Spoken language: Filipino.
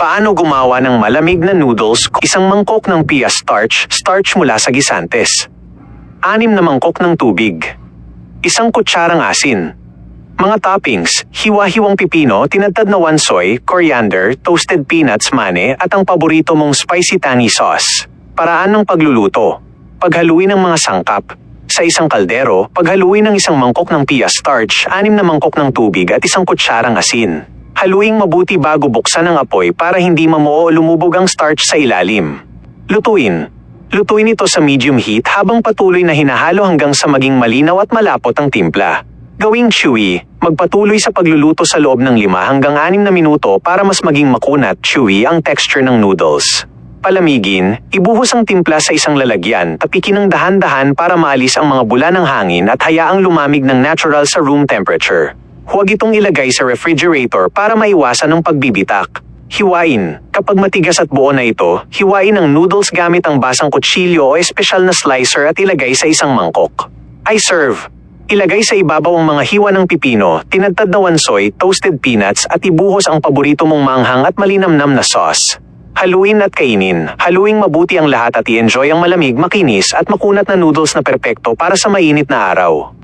Paano gumawa ng malamig na noodles? Isang mangkok ng pia starch mula sa gisantes. 6 na mangkok ng tubig. Isang kutsarang asin. Mga toppings, hiwa-hiwang pipino, tinadtad na 1 soy, coriander, toasted peanuts, mane, at ang paborito mong spicy tangy sauce. Paraan ng pagluluto. Paghaluin ng mga sangkap. Sa isang kaldero, paghaluin ng isang mangkok ng pia starch, 6 na mangkok ng tubig at isang kutsarang asin. Haluing mabuti bago buksan ang apoy para hindi mamuo o lumubog ang starch sa ilalim. Lutuin. Lutuin ito sa medium heat habang patuloy na hinahalo hanggang sa maging malinaw at malapot ang timpla. Gawing chewy, magpatuloy sa pagluluto sa loob ng 5 hanggang 6 na minuto para mas maging makunat, chewy ang texture ng noodles. Palamigin, ibuhos ang timpla sa isang lalagyan, tapikin ng dahan-dahan para maalis ang mga bula ng hangin at hayaang lumamig ng natural sa room temperature. Huwag itong ilagay sa refrigerator para maiwasan ang pagbibitak. Hiwain. Kapag matigas at buo na ito, hiwain ang noodles gamit ang basang kutsilyo o espesyal na slicer at ilagay sa isang mangkok. I serve. Ilagay sa ibabaw ang mga hiwa ng pipino, tinadtad na 1 soy, toasted peanuts at ibuhos ang paborito mong manghang at malinamnam na sauce. Haluin at kainin. Haluing mabuti ang lahat at i-enjoy ang malamig, makinis at makunat na noodles na perpekto para sa mainit na araw.